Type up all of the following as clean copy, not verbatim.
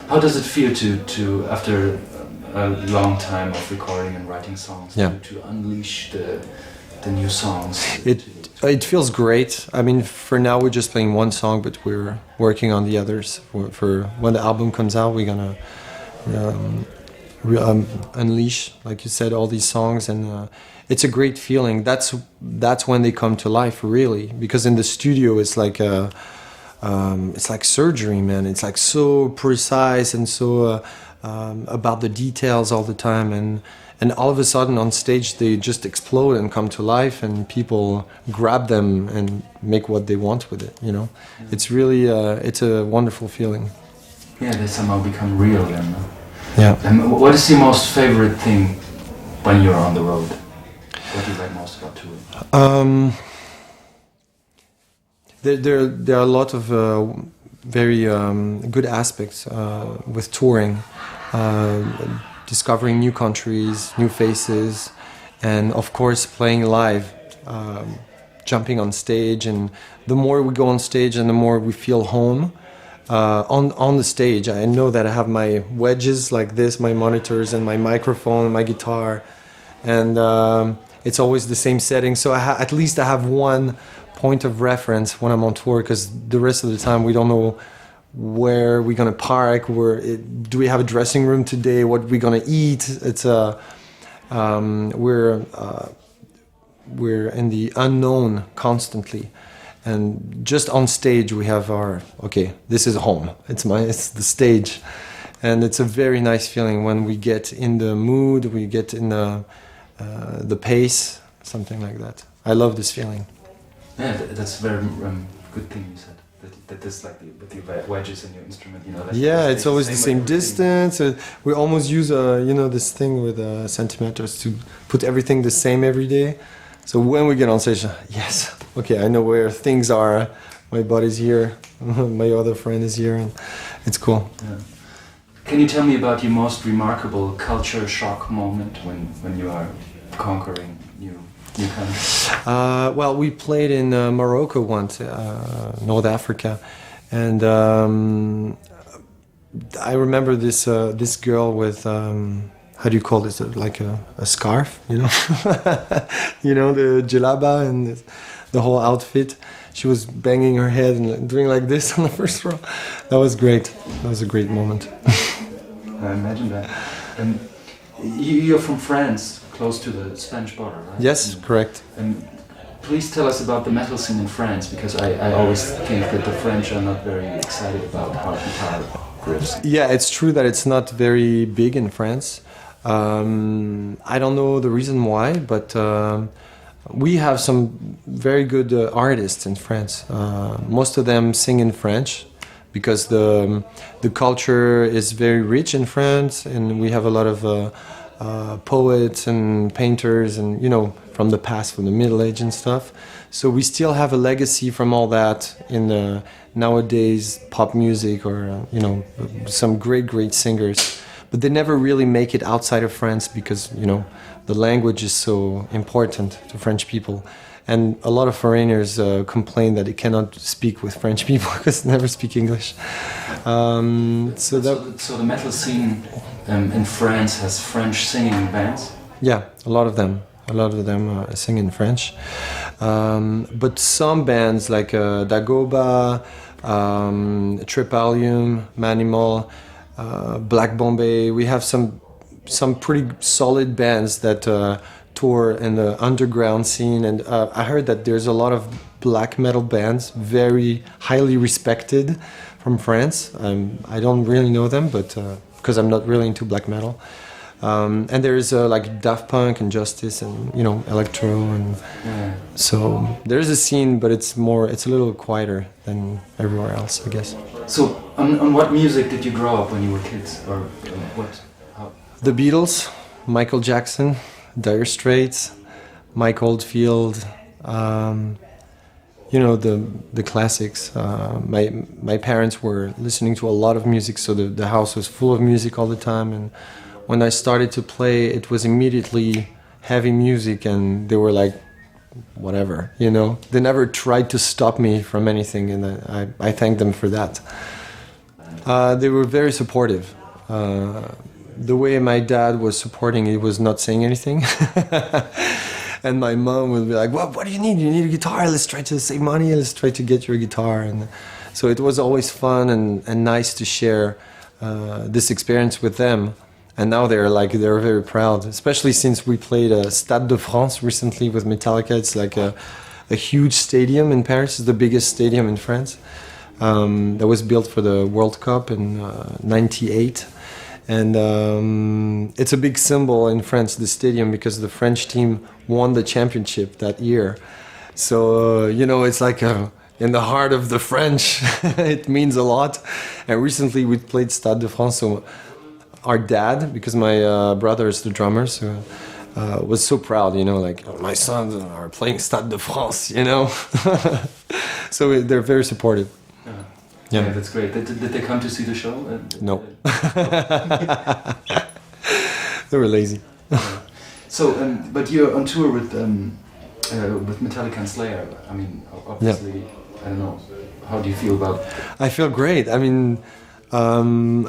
How does it feel to after a long time of recording and writing songs, to unleash the new songs? It feels great. I mean, for now we're just playing one song, but we're working on the others. For when the album comes out, we're gonna unleash, like you said, all these songs, and it's a great feeling. That's when they come to life, really, because in the studio it's like surgery, man. It's like so precise and so about the details all the time, and all of a sudden on stage they just explode and come to life, and people grab them and make what they want with it. It's really it's a wonderful feeling. Yeah, they somehow become real then. Yeah. And what is your most favorite thing when you're on the road? What do you like most about touring? There are a lot of very good aspects with touring. Discovering new countries, new faces, and of course playing live, jumping on stage. And the more we go on stage and the more we feel home on the stage. I know that I have my wedges like this, my monitors and my microphone, my guitar, and it's always the same setting. So at least I have one point of reference when I'm on tour, because the rest of the time we don't know where we're gonna park, do we have a dressing room today, what we're gonna eat. It's we're in the unknown constantly, and just on stage we have this is home. It's the stage, and it's a very nice feeling when we get in the mood, we get in the pace, something like that. I love this feeling. Yeah, that's a very good thing you said. That is like with the wedges in your instrument, it's always the same distance. We almost use this thing with centimeters to put everything the same every day. So when we get on stage, yes, okay, I know where things are. My body's here, my other friend is here, and it's cool. Yeah. Can you tell me about your most remarkable culture shock moment when you are conquering new countries? Well, we played in Morocco once, North Africa, and I remember this girl with how do you call this? Like a scarf, the djellaba and the whole outfit. She was banging her head and doing like this on the first row. That was great. That was a great moment. I imagine that. And you're from France, close to the Spanish border, right? Yes, correct. And please tell us about the metal scene in France, because I always think that the French are not very excited about hard guitar riffs. Yeah, it's true that it's not very big in France. I don't know the reason why, but we have some very good artists in France. Most of them sing in French, because the culture is very rich in France, and we have a lot of poets and painters, and from the past, from the Middle Age and stuff. So we still have a legacy from all that in nowadays pop music, or some great singers. But they never really make it outside of France, because the language is so important to French people. And a lot of foreigners complain that they cannot speak with French people because they never speak English. So the metal scene in France has French singing bands? Yeah, a lot of them. Sing in French. But some bands like Dagoba, Tripalium, Manimal, Black Bombay, we have some pretty solid bands that tour in the underground scene, and I heard that there's a lot of black metal bands, very highly respected, from France. I don't really know them, but because I'm not really into black metal. And there's like Daft Punk and Justice, and electro, and so there's a scene, but it's a little quieter than everywhere else, I guess. So on what music did you grow up when you were kids, or what? How? The Beatles, Michael Jackson, Dire Straits, Mike Oldfield, the classics. My parents were listening to a lot of music, so the house was full of music all the time. And when I started to play, it was immediately heavy music, and they were like, whatever, They never tried to stop me from anything, and I thank them for that. They were very supportive. The way my dad was supporting, he was not saying anything. And my mom would be like, what do you need? You need a guitar? Let's try to save money. Let's try to get your guitar. And so it was always fun and nice to share this experience with them. And now they're very proud, especially since we played Stade de France recently with Metallica. It's like a huge stadium in Paris. It's the biggest stadium in France. That was built for the World Cup in '98. And it's a big symbol in France, the stadium, because the French team won the championship that year. So, it's like in the heart of the French. It means a lot. And recently we played Stade de France. So our dad, because my brother is the drummer, so was so proud, like, my sons are playing Stade de France, So they're very supportive. Yeah, that's great. Did they come to see the show? No. They were lazy. So, but you're on tour with Metallica and Slayer. I mean, obviously, I don't know. How do you feel about? I feel great. I mean,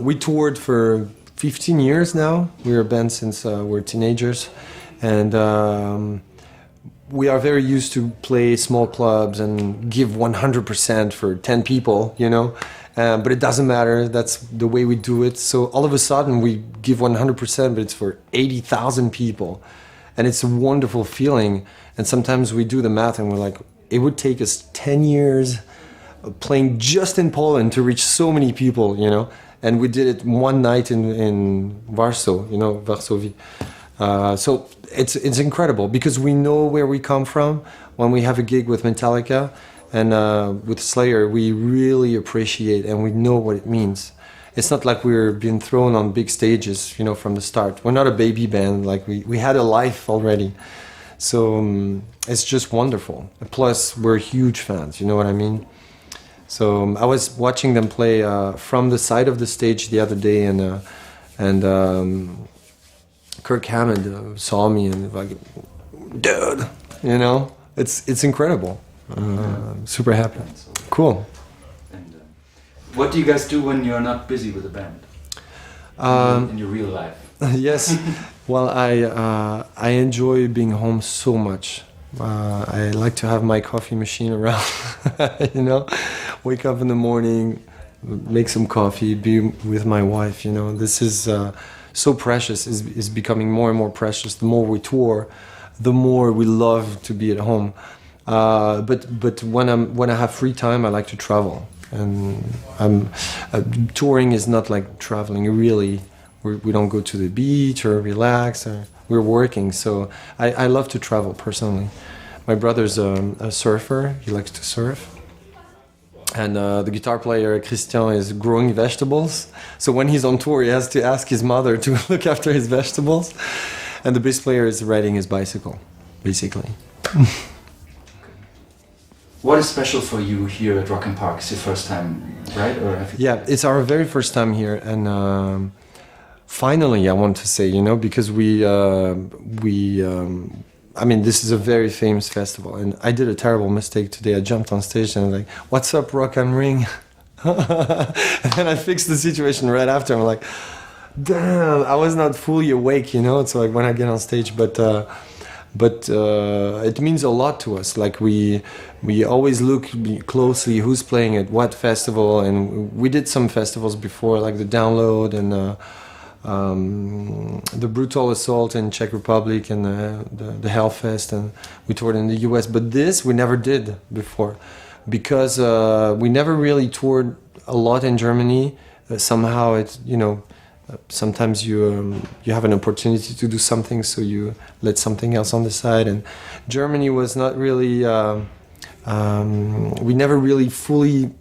we toured for 15 years now. We're a band since we're teenagers, and we are very used to play small clubs and give 100% for 10 people, but it doesn't matter. That's the way we do it. So all of a sudden we give 100%, but it's for 80,000 people. And it's a wonderful feeling. And sometimes we do the math and we're like, it would take us 10 years playing just in Poland to reach so many people, And we did it one night in Warsaw, Varsovie. So it's incredible because we know where we come from when we have a gig with Metallica and with Slayer. We really appreciate and we know what it means. It's not like we're being thrown on big stages, from the start. We're not a baby band. Like we had a life already. So it's just wonderful. Plus, we're huge fans. You know what I mean? So I was watching them play from the side of the stage the other day, and Kirk Hammond saw me and like, dude, it's incredible. Super happy. Cool. And what do you guys do when you're not busy with the band? In your real life? Yes. Well, I enjoy being home so much. I like to have my coffee machine around, wake up in the morning, make some coffee, be with my wife, This is so precious, is becoming more and more precious. The more we tour, the more we love to be at home. But when I have free time, I like to travel. And touring is not like traveling, really. We don't go to the beach or relax. We're working, so I love to travel personally. My brother's a surfer. He likes to surf. And the guitar player, Christian, is growing vegetables. So when he's on tour, he has to ask his mother to look after his vegetables. And the bass player is riding his bicycle, basically. What is special for you here at Rock and Park? It's your first time, right? Or have you... Yeah, it's our very first time here. And finally, I want to say, because I mean, this is a very famous festival, and I did a terrible mistake today. I jumped on stage and I'm like, "What's up, Rock am Ring?" And then I fixed the situation right after. I'm like, "Damn, I was not fully awake, It's like when I get on stage, but it means a lot to us. Like we always look closely who's playing at what festival, and we did some festivals before, like the Download and. The Brutal Assault in Czech Republic and the Hellfest, and we toured in the US. But this we never did before because we never really toured a lot in Germany. Somehow it's sometimes you have an opportunity to do something, so you let something else on the side. And Germany was not really. We never really fully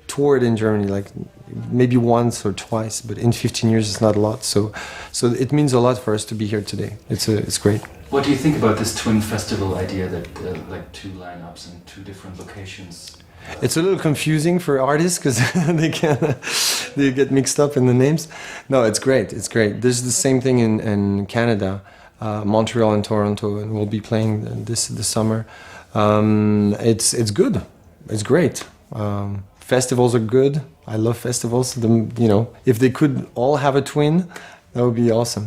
toured in Germany, like maybe once or twice, but in 15 years it's not a lot. So it means a lot for us to be here today. It's great. What do you think about this twin festival idea that like two lineups and two different locations? It's a little confusing for artists because they get mixed up in the names. No, it's great. It's great. There's the same thing in Canada, Montreal and Toronto, and we'll be playing this summer. It's good. It's great. festivals are good. I love festivals. If they could all have a twin, that would be awesome.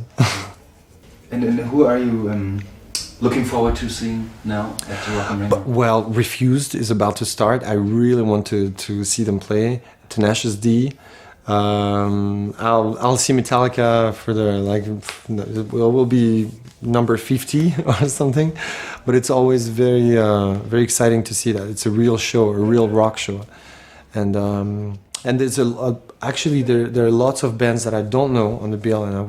And who are you looking forward to seeing now at the Rock am Ring? Well, Refused is about to start. I really want to see them play. Tenacious D. I'll see Metallica for it will be number 50 or something, but it's always very exciting to see that. It's a real show, a real rock show, and there's actually there are lots of bands that I don't know on the bill, and I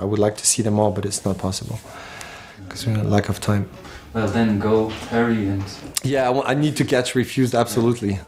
would like to see them all, but it's not possible because we have lack of time. Well, then go hurry and... Yeah, I need to catch Refused, absolutely. Yeah.